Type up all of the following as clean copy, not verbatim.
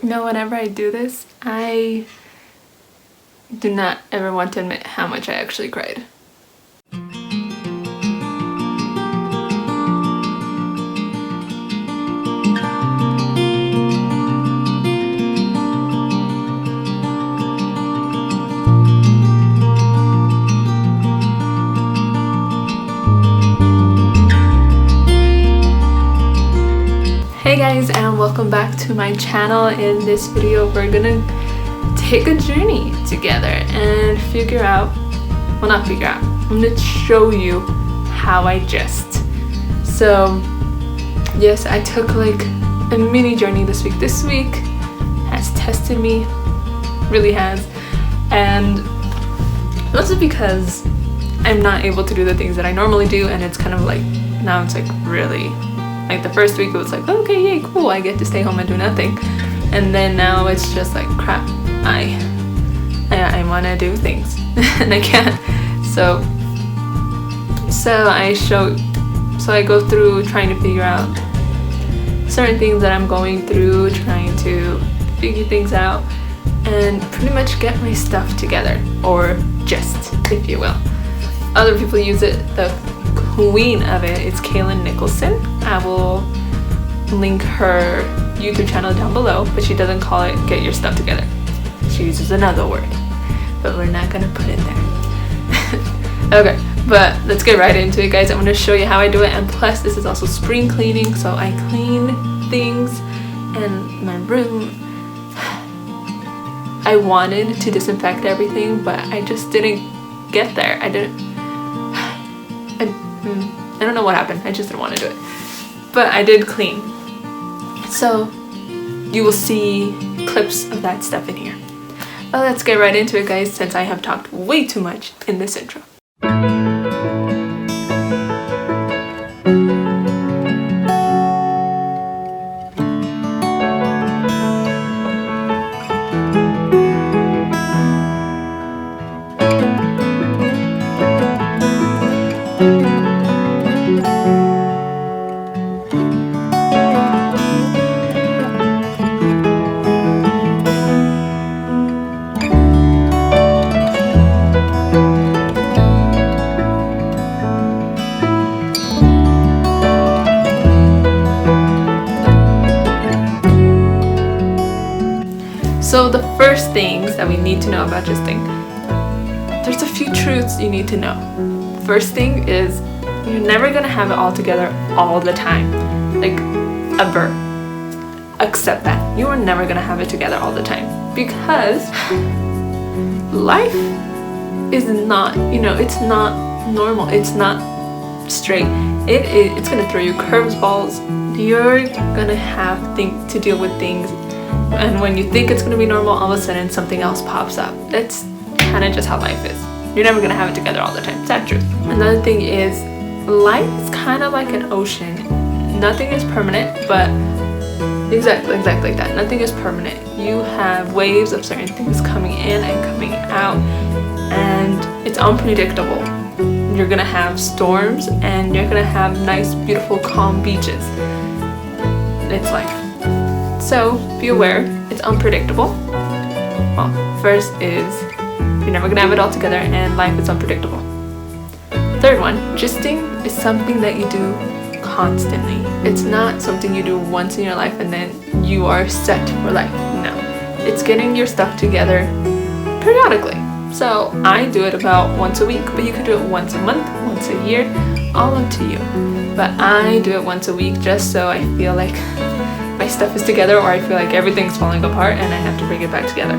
whenever I do this, I do not ever want to admit how much I actually cried. Hey guys, and welcome back to my channel. In this video we're gonna take a journey together and figure out, well, not figure out, I'm gonna show you how I Gyst. So yes, I took like a mini journey this week. This week has tested me, really has, and mostly because I'm not able to do the things that I normally do, and it's kind of like, now it's like really, like the first week it was like, okay, yay, cool, I get to stay home and do nothing. And then now it's just like, crap, I want to do things and I can't. So I go through trying to figure out certain things that I'm going through, trying to figure things out and pretty much get my stuff together, or Gyst, if you will. Other people use it. The queen of it is Kalyn Nicholson. I will link her YouTube channel down below, but she doesn't call it get your stuff together. She uses another word, but we're not gonna put it there. Okay, but let's get right into it, guys. I'm gonna show you how I do it, and plus this is also spring cleaning, so I clean things in my room. I wanted to disinfect everything, but I just didn't get there. I don't know what happened. I just didn't want to do it. But I did clean. So you will see clips of that stuff in here. But let's get right into it, guys, since I have talked way too much in this intro. So the first things that we need to know about Gysting, there's a few truths you need to know. First thing is, you're never gonna have it all together all the time, like ever. Accept that. You are never gonna have it together all the time, because life is not, it's not normal. It's not straight. It's gonna throw you curveballs. You're gonna have to deal with things. And when you think it's going to be normal, all of a sudden something else pops up. That's kind of just how life is. You're never going to have it together all the time. Sad truth. Another thing is, life is kind of like an ocean. Nothing is permanent, but exactly like that. Nothing is permanent. You have waves of certain things coming in and coming out, and it's unpredictable. You're going to have storms, and you're going to have nice, beautiful, calm beaches. It's life. So be aware, it's unpredictable. Well, first is, you're never gonna have it all together, and life is unpredictable. Third one, Gysting is something that you do constantly. It's not something you do once in your life and then you are set for life. No, it's getting your stuff together periodically. So I do it about once a week, but you could do it once a month, once a year, all up to you. But I do it once a week just so I feel like my stuff is together, or I feel like everything's falling apart and I have to bring it back together.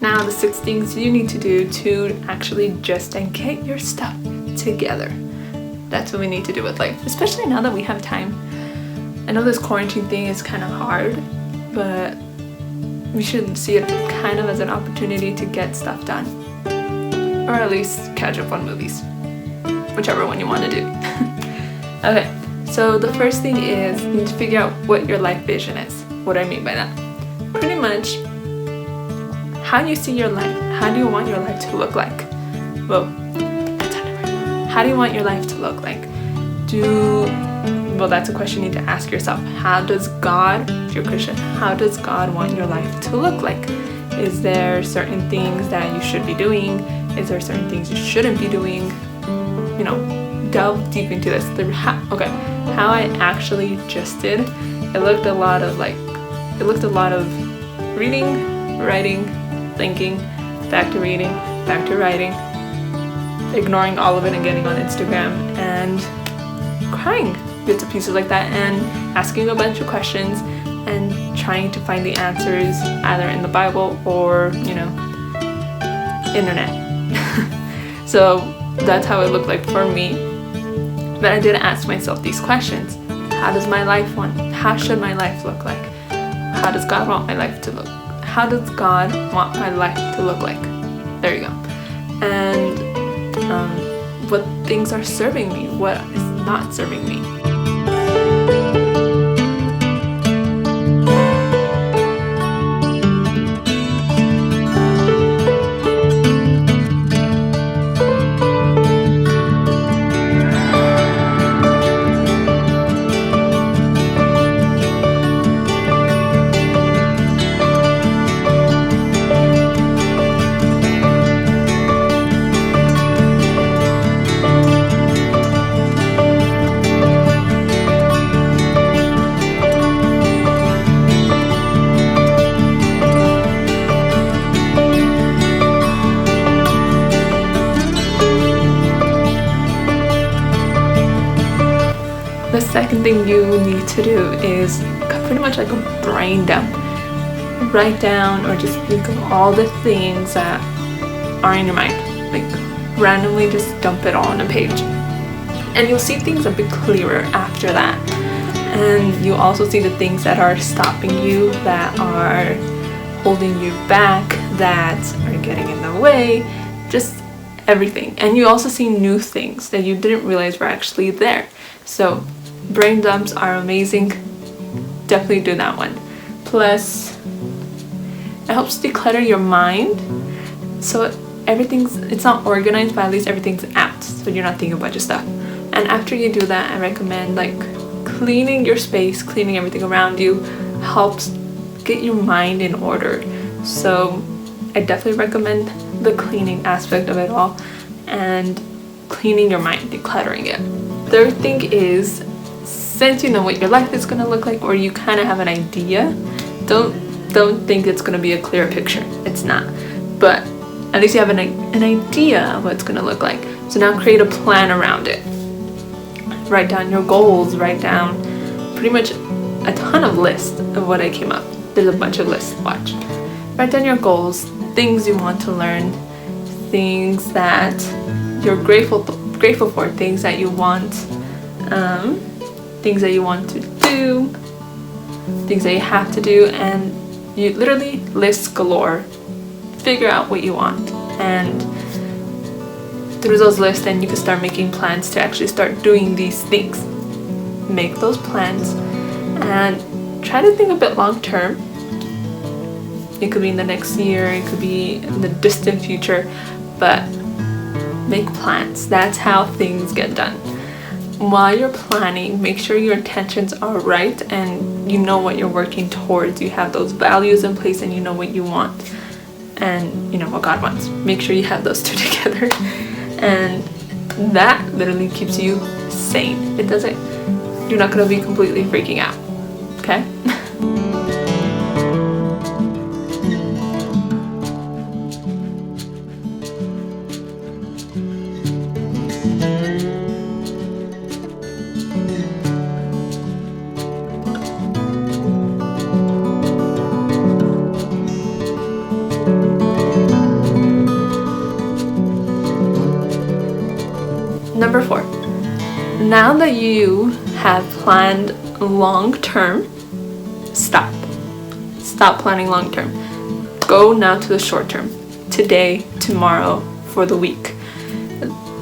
Now the 6 things you need to do to actually Gyst and get your stuff together. That's what we need to do with life, especially now that we have time. I know this quarantine thing is kind of hard, but we should see it kind of as an opportunity to get stuff done, or at least catch up on movies, whichever one you want to do. Okay, so the first thing is you need to figure out what your life vision is. What do I mean by that? Pretty much, how do you see your life? How do you want your life to look like? Well, how do you want your life to look like? Well, that's a question you need to ask yourself. How does God, if you're Christian, how does God want your life to look like? Is there certain things that you should be doing? Is there certain things you shouldn't be doing? You know, delve deep into this. How I actually just did, it looked a lot of reading, writing, thinking, back to reading, back to writing, ignoring all of it and getting on Instagram and crying bits and pieces like that, and asking a bunch of questions and trying to find the answers either in the Bible or, internet. So that's how it looked like for me. But I did ask myself these questions. How should my life look like? How does God want my life to look? How does God want my life to look like? There you go. And what things are serving me? What is not serving me? The second thing you need to do is pretty much like a brain dump. Write down or just think of all the things that are in your mind. Like randomly just dump it all on a page. And you'll see things a bit clearer after that. And you'll also see the things that are stopping you, that are holding you back, that are getting in the way, just everything. And you also see new things that you didn't realize were actually there. So brain dumps are amazing. Definitely do that one. Plus, it helps declutter your mind. So it's not organized, but at least everything's out. So you're not thinking a bunch of stuff. And after you do that, I recommend cleaning your space, cleaning everything around you helps get your mind in order. So I definitely recommend the cleaning aspect of it all and cleaning your mind, decluttering it. Third thing is, since you know what your life is going to look like, or you kind of have an idea, don't think it's going to be a clear picture. It's not. But at least you have an idea of what it's going to look like. So now create a plan around it. Write down your goals. Write down pretty much a ton of lists of what I came up. There's a bunch of lists. Watch. Write down your goals, things you want to learn, things that you're grateful for, things that you want to do, things that you have to do, and you literally list galore. Figure out what you want, and through those lists then you can start making plans to actually start doing these things. Make those plans and try to think a bit long term. It could be in the next year, it could be in the distant future, but make plans. That's how things get done. While you're planning, make sure your intentions are right and you know what you're working towards. You have those values in place and you know what you want and you know what God wants. Make sure you have those two together, and that literally keeps you sane. You're not going to be completely freaking out. Okay? Number 4, now that you have planned long term, stop. Stop planning long term. Go now to the short term. Today, tomorrow, for the week.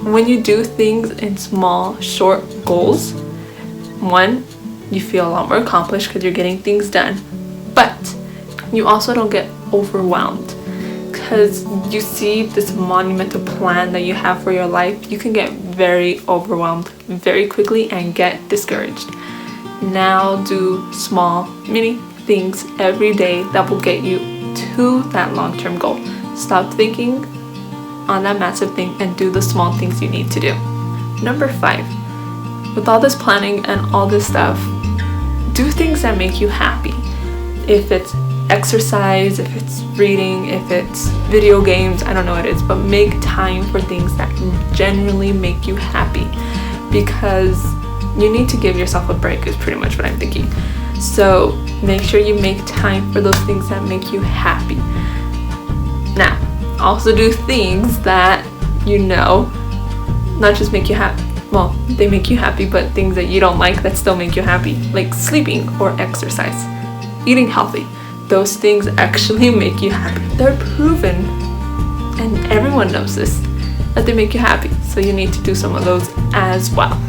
When you do things in small, short goals, one, you feel a lot more accomplished because you're getting things done, but you also don't get overwhelmed because you see this monumental plan that you have for your life. You can get very overwhelmed very quickly and get discouraged. Now do small, mini things every day that will get you to that long-term goal. Stop thinking on that massive thing and do the small things you need to do. Number 5, with all this planning and all this stuff, do things that make you happy. If it's exercise, if it's reading, if it's video games, I don't know what it is, but make time for things that genuinely make you happy, because you need to give yourself a break is pretty much what I'm thinking. So make sure you make time for those things that make you happy. Now, also do things that not just make you happy, well, they make you happy, but things that you don't like that still make you happy, like sleeping or exercise, eating healthy. Those things actually make you happy. They're proven, and everyone knows this, that they make you happy. So you need to do some of those as well.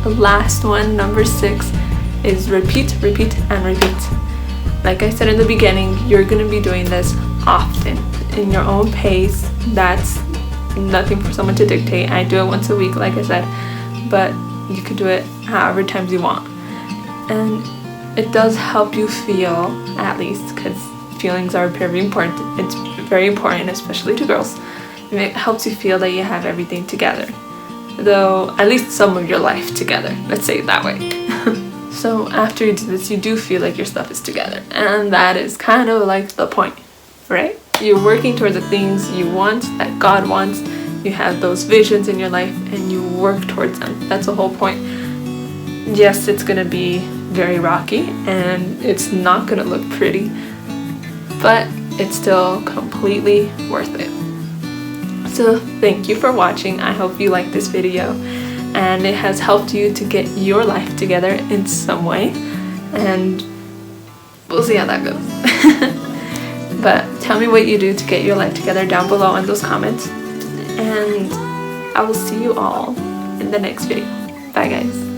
The last one, number 6, is repeat, repeat, and repeat. Like I said in the beginning, you're going to be doing this often in your own pace. That's nothing for someone to dictate. I do it once a week, like I said, but you could do it however times you want. And it does help you feel, at least, because feelings are very important. It's very important, especially to girls. It helps you feel that you have everything together. Though at least some of your life together, let's say it that way. So after you do this, you do feel like your stuff is together, and that is kind of like the point, right? You're working towards the things you want, that God wants. You have those visions in your life and you work towards them. That's the whole point. Yes, it's gonna be very rocky and it's not gonna look pretty, but it's still completely worth it. So thank you for watching. I hope you liked this video and it has helped you to get your life together in some way, and we'll see how that goes. But tell me what you do to get your life together down below in those comments, and I will see you all in the next video. Bye guys.